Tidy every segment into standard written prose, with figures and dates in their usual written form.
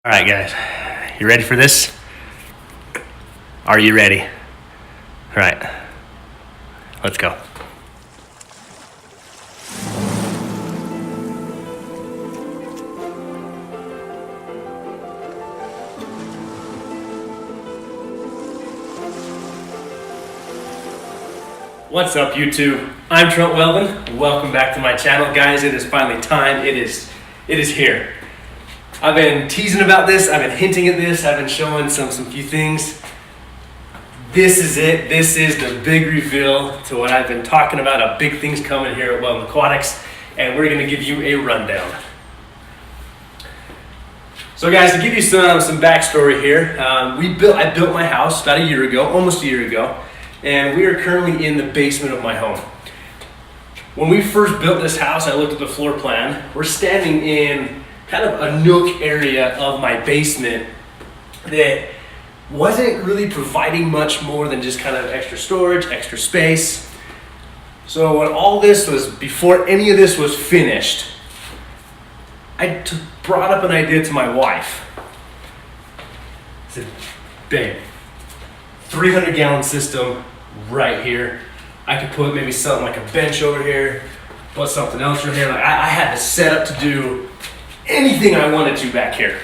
All right, guys, you ready for this? Are you ready? All right, let's go. What's up, YouTube? I'm Wel-Don. Welcome back to my channel, guys. It is finally time. It is here. I've been teasing about this. I've been hinting at this. I've been showing some few things. This is it. This is the big reveal to what I've been talking about. A big thing's coming here at Wel-Don Aquatics, and we're going to give you a rundown. So, guys, to give you some backstory here, I built my house about a year ago, almost a year ago, and we are currently in the basement of my home. When we first built this house, I looked at the floor plan. We're standing in kind of a nook area of my basement that wasn't really providing much more than just kind of extra storage, extra space. So when all this was, before any of this was finished, I brought up an idea to my wife. I said, babe, 300-gallon system right here. I could put maybe something like a bench over here, put something else over here. Like I had the setup to do anything I wanted to back here.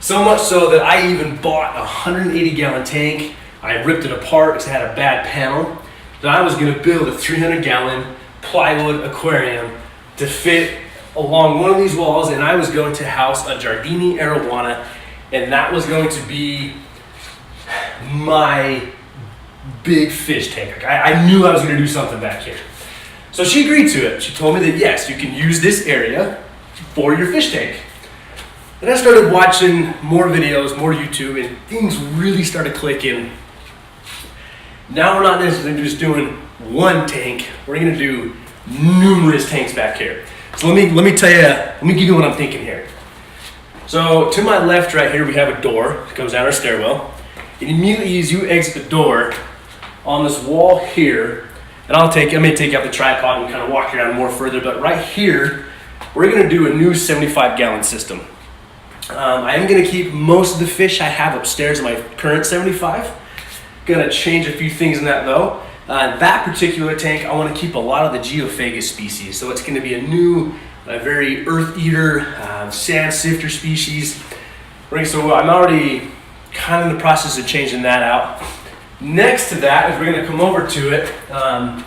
So much so that I even bought a 180-gallon tank. I ripped it apart because it had a bad panel. That I was going to build a 300-gallon plywood aquarium to fit along one of these walls, and I was going to house a Giardini arowana, and that was going to be my big fish tank. I knew I was going to do something back here. So she agreed to it. She told me that yes, you can use this area for your fish tank. And I started watching more videos, more YouTube, and things really started clicking. Now we're not necessarily just doing one tank. We're going to do numerous tanks back here. So let me give you what I'm thinking here. So to my left right here, we have a door that goes down our stairwell. And immediately as you exit the door, on this wall here, and I may take out the tripod and kind of walk around more further, but right here, we're gonna do a new 75-gallon system. I am gonna keep most of the fish I have upstairs in my current 75. Gonna change a few things in that though. That particular tank, I wanna keep a lot of the geophagus species. So it's gonna be a new, very earth eater, sand sifter species. So I'm already kind of in the process of changing that out. Next to that is we're going to come over to it. And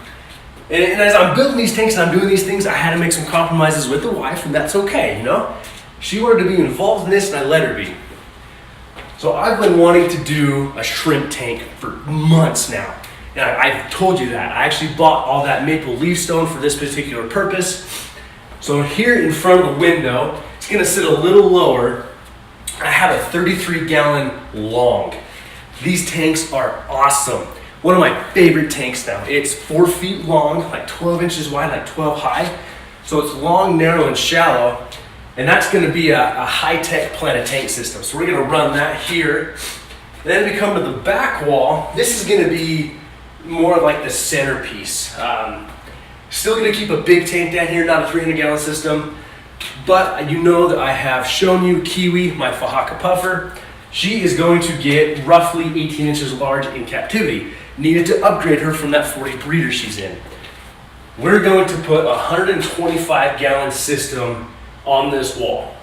as I'm building these tanks and I'm doing these things, I had to make some compromises with the wife, and that's okay, you know? She wanted to be involved in this, and I let her be. So I've been wanting to do a shrimp tank for months now. And I've told you that. I actually bought all that maple leaf stone for this particular purpose. So here in front of the window, it's going to sit a little lower. I have a 33-gallon long. These tanks are awesome. One of my favorite tanks now. It's 4 feet long, like 12 inches wide, like 12 high. So it's long, narrow, and shallow. And that's gonna be a high-tech Planet tank system. So we're gonna run that here. And then we come to the back wall. This is gonna be more like the centerpiece. Still gonna keep a big tank down here, not a 300-gallon system. But you know that I have shown you Kiwi, my Fahaka puffer. She is going to get roughly 18 inches large in captivity. Needed to upgrade her from that 40 breeder she's in. We're going to put a 125-gallon system on this wall.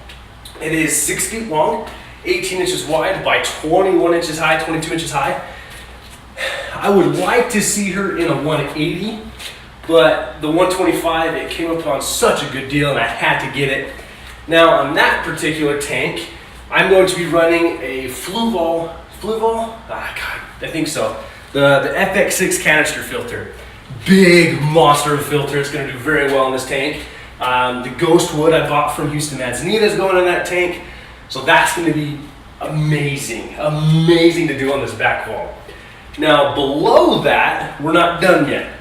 It is 6 feet long, 18 inches wide by 21 inches high, 22 inches high. I would like to see her in a 180, but the 125, it came upon such a good deal and I had to get it. Now on that particular tank, I'm going to be running a Fluval, I think so. The FX6 canister filter. Big monster of a filter. It's going to do very well in this tank. The ghost wood I bought from Houston Manzanita is going in that tank. So that's going to be amazing to do on this back wall. Now below that, we're not done yet.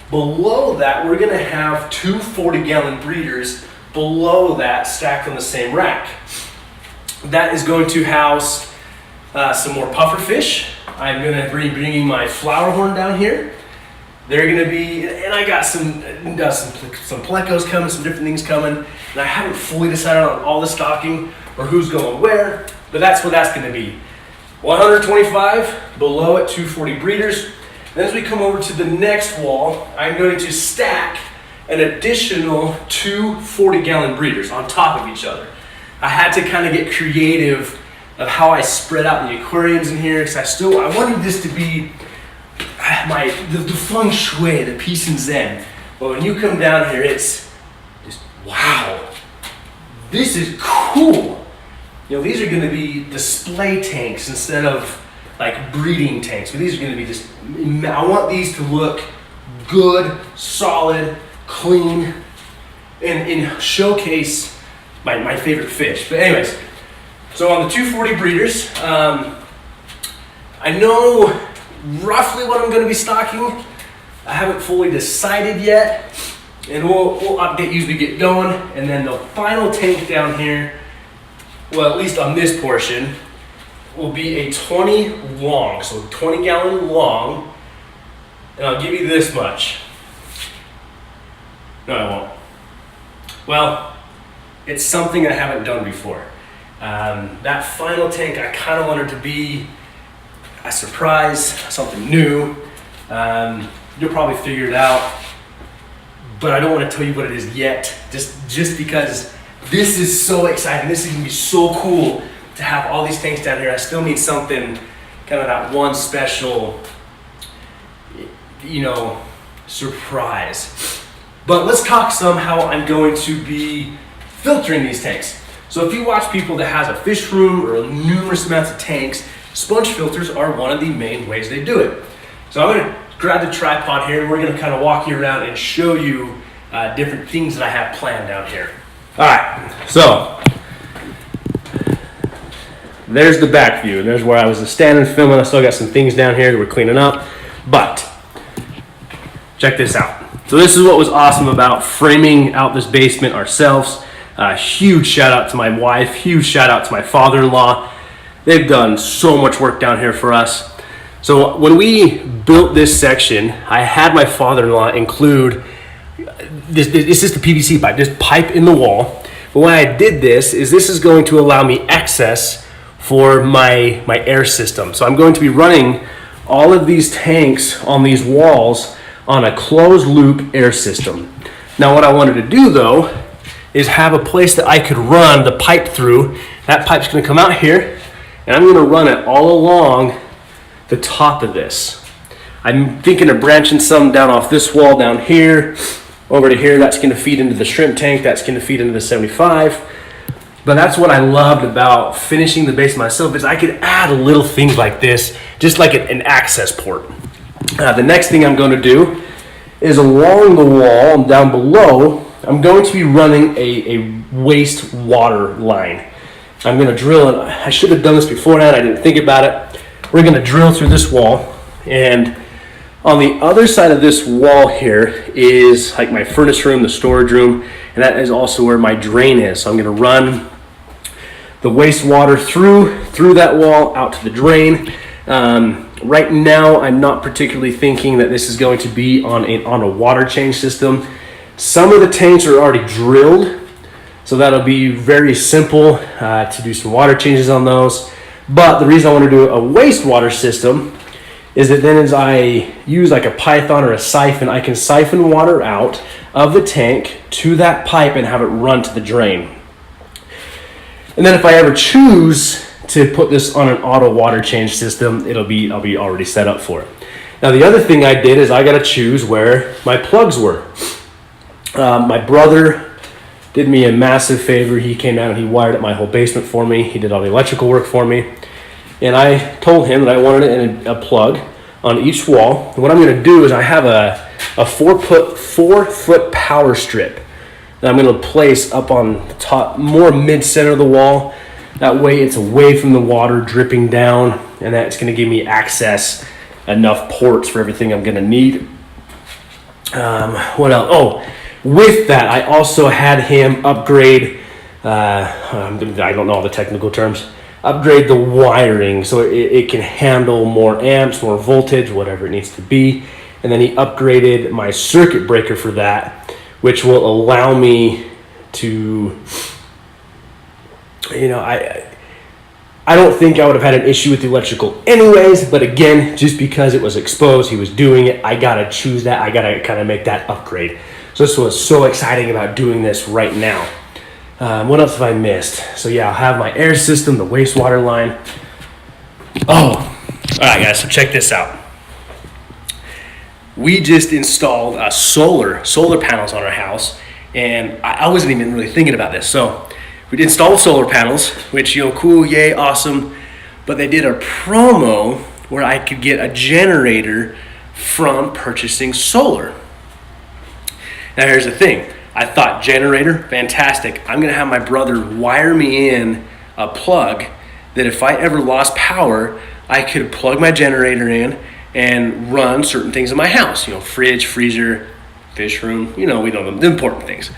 Below that, we're going to have two 40-gallon breeders below that stacked on the same rack. That is going to house some more puffer fish. I'm going to be bringing my flower horn down here. They're going to be, and I got some plecos coming, some different things coming, and I haven't fully decided on all the stocking, or who's going where, but that's what that's gonna be. 125 below at 240 breeders. Then as we come over to the next wall, I'm going to stack an additional 2 40-gallon breeders on top of each other. I had to kind of get creative of how I spread out the aquariums in here, because I wanted this to be the feng shui, the peace and zen. But when you come down here, it's just, wow, this is cool. You know, these are gonna be display tanks instead of like breeding tanks. But these are gonna be just, I want these to look good, solid, clean, and showcase my favorite fish. But anyways, so on the 240 breeders, I know roughly what I'm gonna be stocking. I haven't fully decided yet, and we'll update you as we get going. And then the final tank down here, well, at least on this portion, will be a 20 long, so 20-gallon long, and I'll give you this much. No, I won't. Well, it's something I haven't done before. That final tank, I kind of wanted to be a surprise, something new. You'll probably figure it out, but I don't want to tell you what it is yet, just because this is so exciting. This is gonna be so cool to have all these tanks down here. I still need something, kind of that one special, surprise. But let's talk some how I'm going to be filtering these tanks. So if you watch people that has a fish room or numerous amounts of tanks, sponge filters are one of the main ways they do it. So I'm gonna grab the tripod here and we're gonna kind of walk you around and show you different things that I have planned down here. All right, so there's the back view. There's where I was standing filming. I still got some things down here that we're cleaning up, but check this out. So this is what was awesome about framing out this basement ourselves. Huge shout out to my wife, huge shout out to my father-in-law. They've done so much work down here for us. So when we built this section, I had my father-in-law include this is the PVC pipe, this pipe in the wall. But why I did this is going to allow me access for my air system. So I'm going to be running all of these tanks on these walls on a closed loop air system. Now what I wanted to do though is have a place that I could run the pipe through. That pipe's gonna come out here and I'm gonna run it all along the top of this. I'm thinking of branching some down off this wall down here, over to here. That's gonna feed into the shrimp tank, that's gonna feed into the 75. But that's what I loved about finishing the base myself, is I could add little things like this, just like an access port. The next thing I'm gonna do is along the wall and down below, I'm going to be running a waste water line. I'm gonna drill it. I should have done this beforehand, I didn't think about it. We're gonna drill through this wall, and on the other side of this wall here is like my furnace room, the storage room, and that is also where my drain is. So I'm gonna run the wastewater through that wall out to the drain. Right now, I'm not particularly thinking that this is going to be on a water change system. Some of the tanks are already drilled, so that'll be very simple to do some water changes on those. But the reason I want to do a wastewater system is that then as I use like a python or a siphon, I can siphon water out of the tank to that pipe and have it run to the drain. And then if I ever choose to put this on an auto water change system, I'll be already set up for it. Now the other thing I did is I got to choose where my plugs were. My brother did me a massive favor. He came down and he wired up my whole basement for me. He did all the electrical work for me. And I told him that I wanted it in a plug on each wall. And what I'm going to do is I have a 4 foot power strip that I'm going to place up on the top, more mid-center of the wall. That way it's away from the water dripping down, and that's going to give me access, enough ports for everything I'm going to need. What else? Oh, with that, I also had him upgrade, I don't know all the technical terms, upgrade the wiring so it can handle more amps, more voltage, whatever it needs to be. And then he upgraded my circuit breaker for that, which will allow me to you know, I don't think I would have had an issue with the electrical anyways, but again, just because it was exposed, he was doing it, I gotta choose that. I gotta kind of make that upgrade. So this was so exciting about doing this right now. What else have I missed? So yeah, I'll have my air system, the wastewater line. Oh, all right guys, so check this out. We just installed solar panels on our house, and I wasn't even really thinking about this. So we installed solar panels, which, you know, cool, yay, awesome. But they did a promo where I could get a generator from purchasing solar. Now here's the thing. I thought, generator, fantastic. I'm gonna have my brother wire me in a plug that if I ever lost power, I could plug my generator in and run certain things in my house. You know, fridge, freezer, fish room, you know, we know the important things.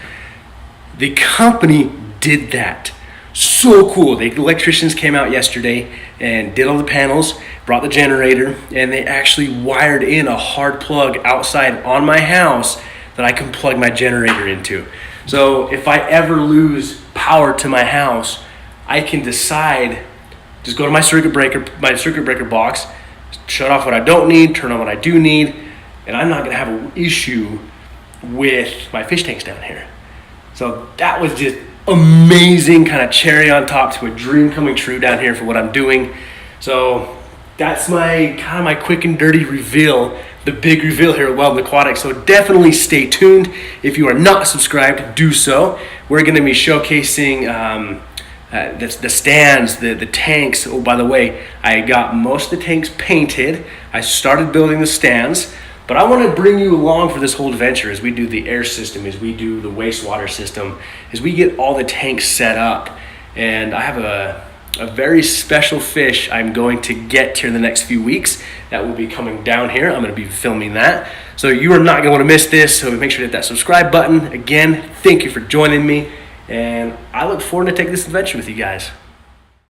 The company did that. So cool. The electricians came out yesterday and did all the panels, brought the generator, and they actually wired in a hard plug outside on my house that I can plug my generator into. So if I ever lose power to my house, I can decide, just go to my circuit breaker box, shut off what I don't need, turn on what I do need, and I'm not gonna have an issue with my fish tanks down here. So that was just amazing, kind of cherry on top to a dream coming true down here for what I'm doing. So that's my quick and dirty reveal, the big reveal here at Wel-Don Aquatics. So definitely stay tuned. If you are not subscribed, do so. We're going to be showcasing the stands, the tanks. Oh, by the way, I got most of the tanks painted. I started building the stands, but I want to bring you along for this whole adventure as we do the air system, as we do the wastewater system, as we get all the tanks set up. And I have a very special fish I'm going to get here in the next few weeks that will be coming down here. I'm going to be filming that. So you are not going to want to miss this. So make sure to hit that subscribe button. Again, thank you for joining me. And I look forward to taking this adventure with you guys.